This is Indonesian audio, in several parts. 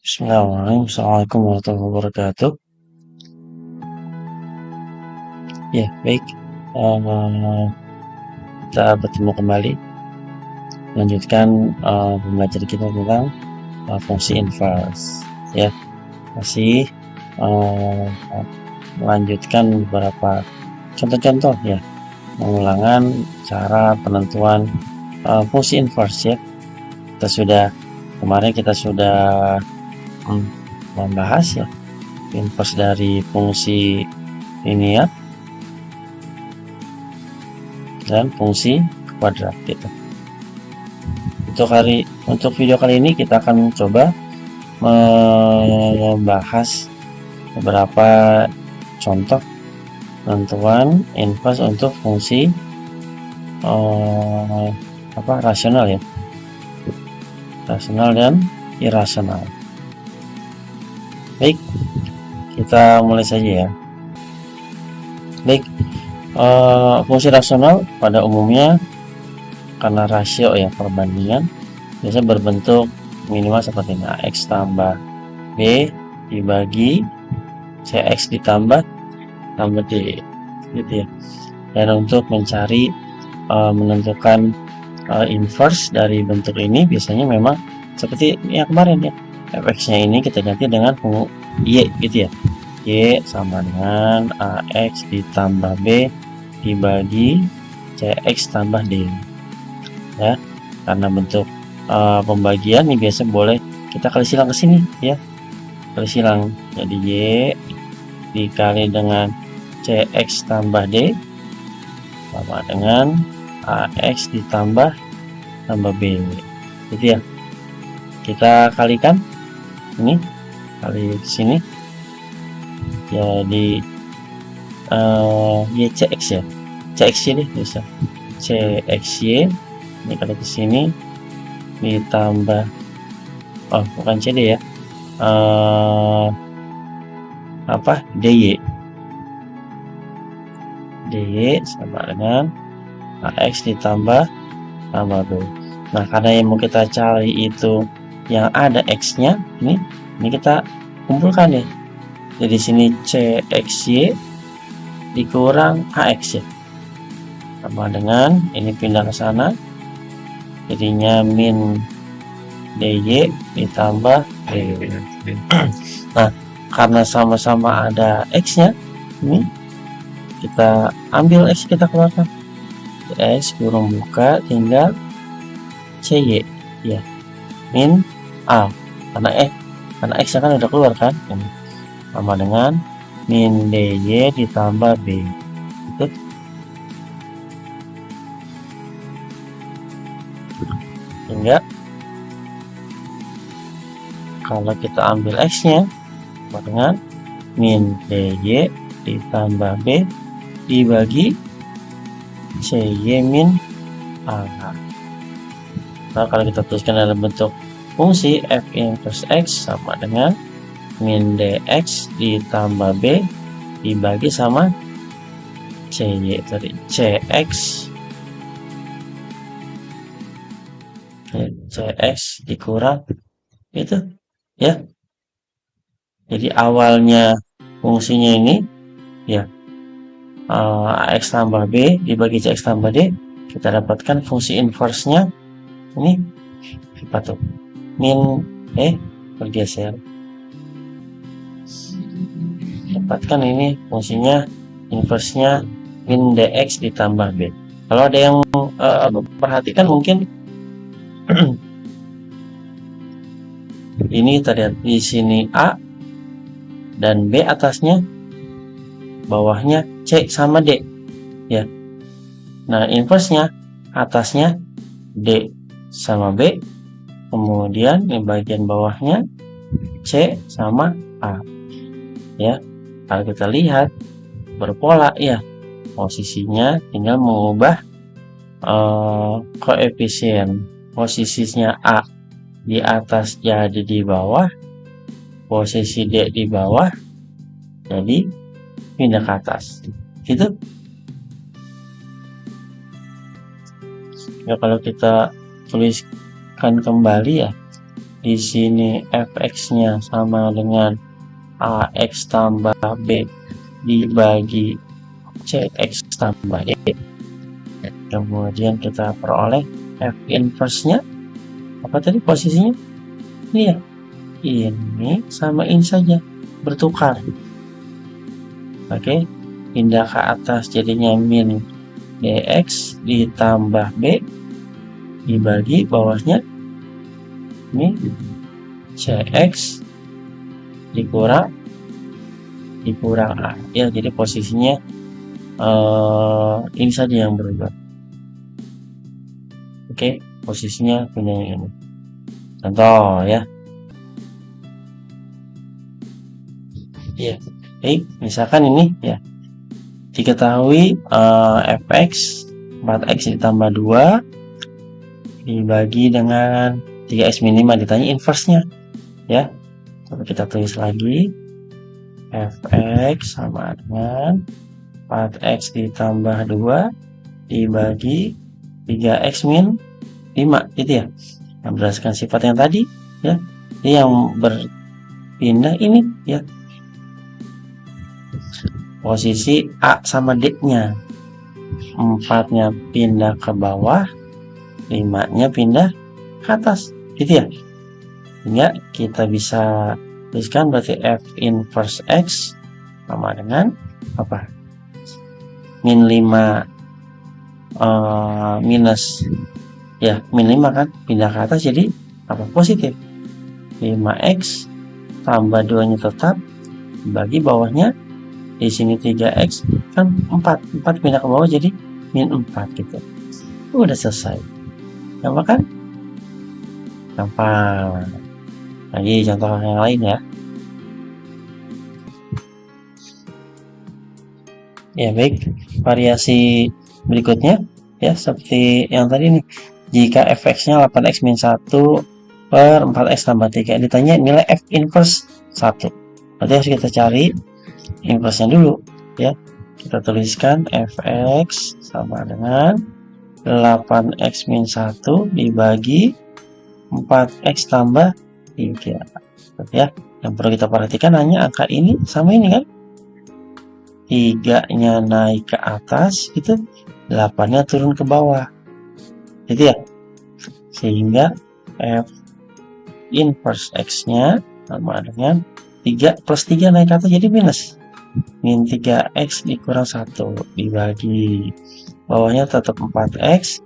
Bismillahirrahmanirrahim. Assalamualaikum warahmatullahi wabarakatuh. Ya, baik. Kita bertemu kembali. Lanjutkan pembelajaran kita tentang fungsi inverse. Ya, masih melanjutkan beberapa contoh-contoh ya, pengulangan cara penentuan fungsi inverse ya. Kemarin kita sudah membahas ya inverse dari fungsi linear dan fungsi kuadrat gitu. Untuk video kali ini kita akan coba membahas beberapa contoh penentuan inverse untuk fungsi rasional ya, rasional dan irasional. Baik, kita mulai saja ya. Baik, fungsi rasional pada umumnya karena rasio ya, perbandingan biasanya berbentuk minimal seperti ini, X tambah B dibagi CX ditambah D gitu ya. Dan untuk mencari menentukan inverse dari bentuk ini biasanya memang seperti yang kemarin ya, fx-nya ini kita ganti dengan y gitu ya, y sama dengan AX ditambah B dibagi CX tambah D ya. Karena bentuk pembagian ini biasa boleh kita kali silang ke sini ya, kali silang, jadi Y dikali dengan CX tambah D sama dengan AX ditambah B gitu ya. Kita kalikan ini, kali di sini jadi YCX ya, CXY deh bisa, CXY ini kali ke sini ditambah bukan CD ya, DY sama dengan AX ditambah B. Nah, karena yang mau kita cari itu yang ada X-nya, ini kita kumpulkan ya. Jadi sini CXY dikurang AX ya, sama dengan ini pindah ke sana, jadinya min DY ditambah D. Nah, karena sama-sama ada X-nya, ini kita ambil X, kita keluarkan X kurung buka, tinggal CY ya, min A karena X kan udah keluar kan, ini sama dengan min DY ditambah B itu. Sehingga kalau kita ambil X-nya sama dengan min DY ditambah B dibagi CY min A. Nah, kalau kita tuliskan dalam bentuk fungsi f inverse X sama dengan min DX ditambah B dibagi sama CY tadi, CX dikurang itu ya. Jadi awalnya fungsinya ini ya, AX tambah B dibagi CX tambah D, kita dapatkan fungsi inverse-nya ini apa tuh, min bergeser, dapatkan ini fungsinya inverse-nya min DX ditambah B. Kalau ada yang perhatikan mungkin ini terlihat di sini A dan B atasnya, bawahnya C sama D ya. Nah, inverse-nya atasnya D sama B, kemudian di bagian bawahnya C sama A ya. Kalau kita lihat berpola ya, posisinya tinggal mengubah koefisien, posisinya A di atas jadi di bawah, posisi D di bawah jadi pindah ke atas gitu ya. Kalau kita tuliskan kembali ya, di sini fx-nya sama dengan ax tambah b dibagi cx tambah e. Kemudian kita peroleh f inverse-nya apa tadi posisinya? Ini ya. Ini sama ini saja bertukar. Oke, pindah ke atas jadinya min dx ditambah b dibagi bawahnya ini cx dikurang a ya, jadi posisinya ini saja yang berubah. Oke, posisinya punya yang ini. Contoh ya. Ya, baik, misalkan ini ya. Diketahui fx 4x ditambah 2 dibagi dengan 3x min 5, ditanya inverse-nya ya. Coba kita tulis lagi, fx sama dengan 4x ditambah 2 dibagi 3x min 5 gitu ya, yang berdasarkan sifat yang tadi ya. Ini yang berpindah ini ya, posisi A sama D nya, 4 nya pindah ke bawah, 5 nya pindah ke atas gitu ya. Sehingga kita bisa tuliskan berarti f inverse x sama dengan apa, min 5 minus ya, min 5 kan pindah ke atas jadi apa, positif 5x tambah 2 nya tetap bagi bawahnya di sini 3x kan 4 pindah ke bawah jadi min 4 gitu. Udah selesai. Gampang kan? Gampang. Lagi contoh yang lain ya. Ya baik, variasi berikutnya ya seperti yang tadi nih. Jika fx-nya 8x min 1 per 4x tambah 3, ditanya nilai f inverse 1. Berarti harus kita cari inverse-nya dulu ya. Kita tuliskan fx sama dengan 8x min 1 dibagi 4x tambah 3 ya. Yang perlu kita perhatikan hanya angka ini sama ini kan, 3 nya naik ke atas itu, 8 nya turun ke bawah gitu ya. Sehingga f inverse x nya sama dengan 3 plus 3 naik ke atas jadi minus min 3x dikurang 1 dibagi bawahnya tetap 4x,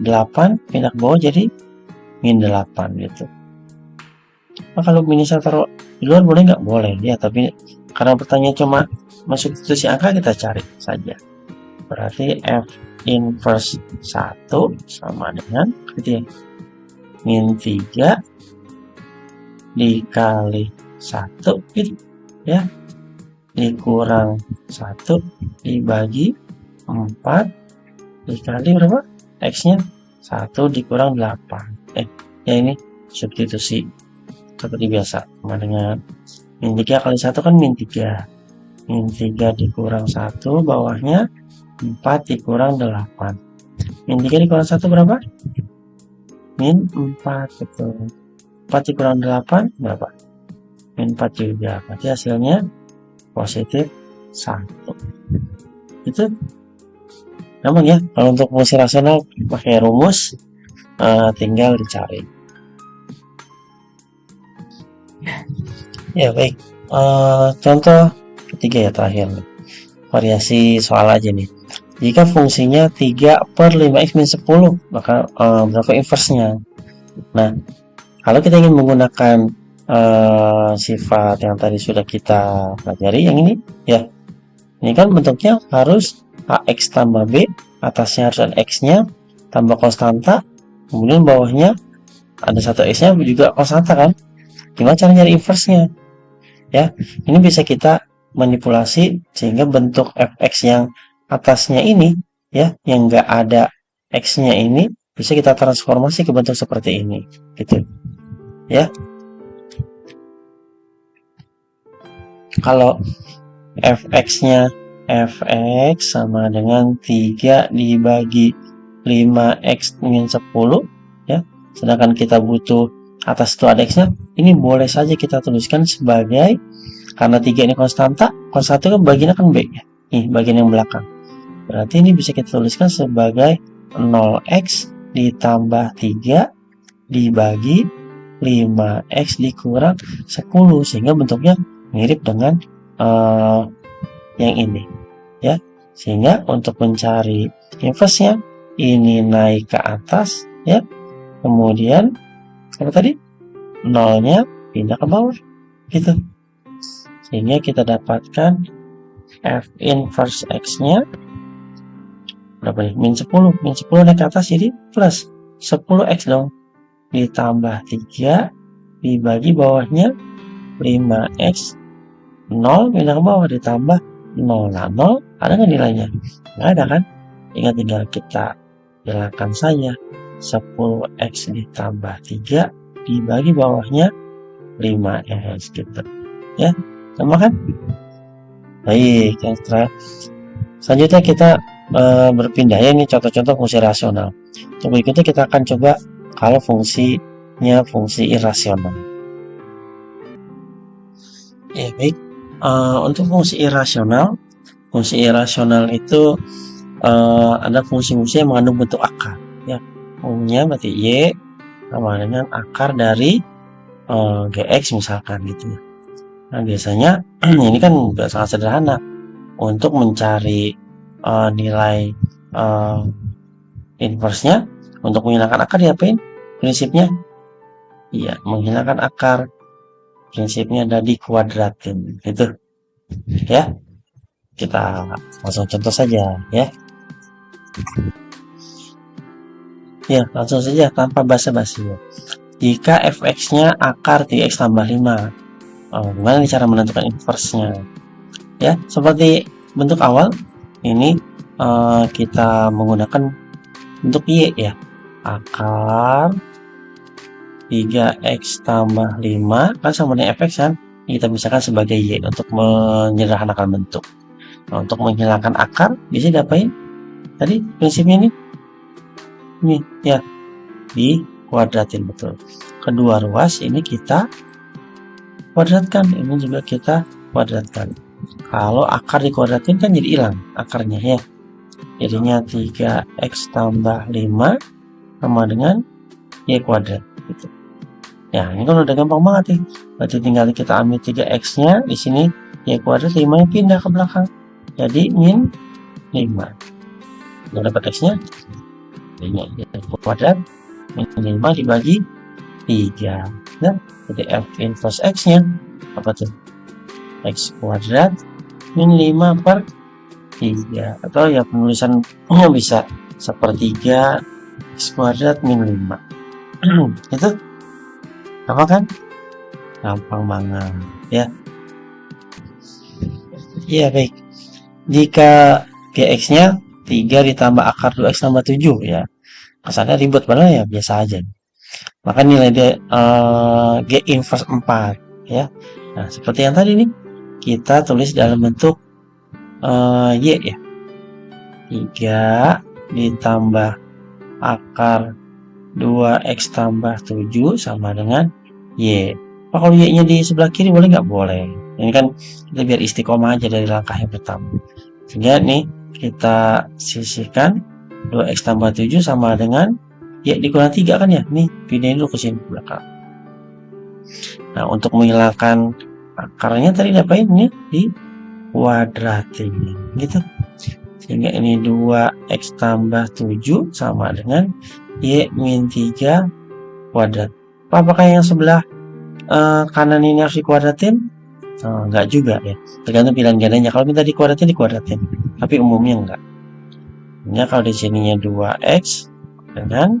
8 pindah ke bawah jadi min 8 gitu. Nah, kalau minusnya taruh di luar boleh nggak? Boleh ya, tapi karena pertanyaan cuma substitusi angka, kita cari saja. Berarti f inverse 1 sama dengan gitu ya, min 3 dikali 1 gitu ya, dikurang 1 dibagi 4 dikali berapa? X nya 1 dikurang 8. Ya ini substitusi seperti biasa sama dengan min 3 kali 1 kan min 3. Min 3 dikurang 1 bawahnya 4 dikurang 8. Min 3 dikurang 1 berapa? Min 4, betul. 4 dikurang 8 berapa? Min 4 juga. Berarti hasilnya positif 1. Itu gampang ya. Kalau untuk fungsi rasional pakai rumus, tinggal dicari. Ya baik, contoh ketiga ya, terakhir nih. Variasi soal aja nih. Jika fungsinya 3 per 5x min 10, maka berapa inverse-nya? Nah, kalau kita ingin menggunakan sifat yang tadi sudah kita pelajari, yang ini ya, ini kan bentuknya harus ax tambah b, atasnya harus ada x-nya tambah konstanta, kemudian bawahnya ada satu x-nya juga konstanta kan. Gimana cara nyari inverse-nya ya? Ini bisa kita manipulasi sehingga bentuk fx yang atasnya ini ya, yang enggak ada x-nya ini, bisa kita transformasi ke bentuk seperti ini gitu ya. Kalau fx-nya fx sama dengan 3 dibagi 5x min 10 ya, sedangkan kita butuh atas itu ada X-nya, ini boleh saja kita tuliskan sebagai, karena 3 ini konstanta, konstanta kan bagiannya kan B ya. Nih, bagian yang belakang. Berarti ini bisa kita tuliskan sebagai 0x ditambah 3 dibagi 5x dikurang 10, sehingga bentuknya mirip dengan yang ini ya. Sehingga untuk mencari inverse-nya, ini naik ke atas ya, kemudian apa tadi, nolnya pindah ke bawah gitu, sehingga kita dapatkan f inverse x-nya berapa nih, min 10 naik ke atas jadi plus 10x dong, ditambah 3 dibagi bawahnya 5x, 0 pindah ke bawah ditambah 0. Nah, 0 ada nggak nilainya? Nggak ada kan? Ingat, tinggal kita hilangkan saja 10x ditambah 3 dibagi bawahnya 5x gitu ya, sama kan? Baik, yang selanjutnya kita berpindah ya, ini contoh-contoh fungsi rasional. Untuk berikutnya kita akan coba kalau fungsinya fungsi irasional. Ya baik, untuk fungsi irasional itu ada fungsi-fungsi yang mengandung bentuk akar ya. Umumnya berarti y sama dengan akar dari gx misalkan gitu ya. Nah biasanya ini kan sangat sederhana. Untuk mencari nilai inverse-nya, untuk menghilangkan akar diapain prinsipnya? Iya, menghilangkan akar prinsipnya ada dikuadratin gitu ya. Kita langsung contoh saja ya. Ya, langsung saja tanpa basa-basi ya. Jika fx-nya akar 3x tambah 5, gimana cara menentukan inverse-nya? Ya, seperti bentuk awal ini kita menggunakan bentuk y ya. Akar 3x tambah 5 kan sama dengan fx kan? Kita misalkan sebagai y untuk menyederhanakan bentuk. Nah, untuk menghilangkan akar bisa diapain? Tadi prinsipnya ini ya, dikuadratin betul. Kedua ruas ini kita kuadratkan, ini juga kita kuadratkan. Kalau akar dikuadratin kan jadi hilang akarnya ya. Jadinya 3x tambah 5 sama dengan y kuadrat gitu. Ya, ini kan udah gampang banget nih. Berarti tinggal kita ambil 3x-nya di sini, y kuadrat 5-nya pindah ke belakang. Jadi min 5. Kita dapat x-nya 5 y kuadrat min 5 dibagi 3. Nah, jadi f inverse x-nya apa tuh? X kuadrat min 5 per 3, atau ya penulisannya bisa sepertiga x kuadrat min 5. Itu apa kan? Gampang banget ya. Iya baik. Jika gx-nya 3 ditambah akar 2x tambah 7 ya, kesannya ribet, padahal ya biasa aja. Maka nilai g inverse 4 ya. Nah, seperti yang tadi nih, kita tulis dalam bentuk y ya. 3 ditambah akar 2x tambah 7 sama dengan y. Kalau y-nya di sebelah kiri boleh nggak? Boleh. Ini kan kita biar istiqomah aja dari langkah yang pertama. Sehingga nih kita sisihkan 2x tambah 7 sama dengan y dikurang 3 kan ya. Nih pindahin dulu ke sini ke belakang. Nah, untuk menghilangkan akarnya tadi diapain? Ini di kuadratin gitu. Sehingga ini 2x tambah 7 sama dengan y min 3 kuadrat. Apakah yang sebelah kanan ini harus dikuadratin? Enggak juga ya, tergantung pilihan gandanya. Kalau minta dikuadratin, tapi umumnya enggak. Ini kalau di sininya 2x dengan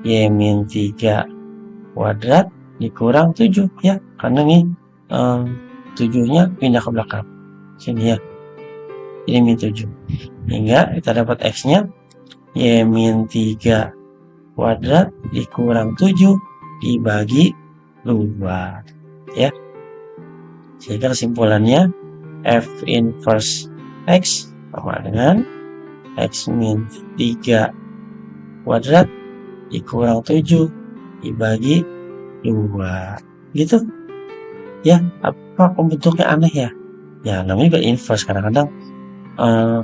y min 3 kuadrat dikurang 7 ya, karena nih 7-nya pindah ke belakang sini ya, ini min 7, hingga kita dapat x-nya y min 3 kuadrat dikurang 7 dibagi 2 ya. Sehingga kesimpulannya f inverse x sama dengan x min 3 kuadrat dikurang 7 dibagi 2. Gitu. Ya, apa kok bentuknya aneh ya? Ya, namanya juga inverse. Kadang-kadang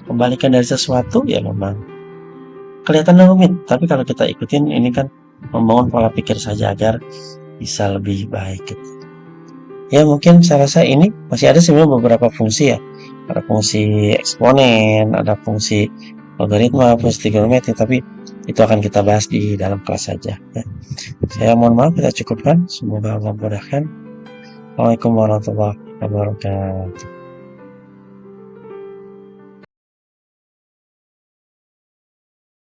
kebalikan dari sesuatu ya memang kelihatan rumit. Tapi kalau kita ikutin ini kan membangun pola pikir saja agar bisa lebih baik gitu. Ya mungkin saya rasa ini masih ada sebenarnya beberapa fungsi ya. Ada fungsi eksponen, ada fungsi logaritma, fungsi trigonometri, tapi itu akan kita bahas di dalam kelas saja. Ya. Saya mohon maaf, kita cukupkan. Semoga Allah mudahkan. Assalamualaikum warahmatullahi wabarakatuh.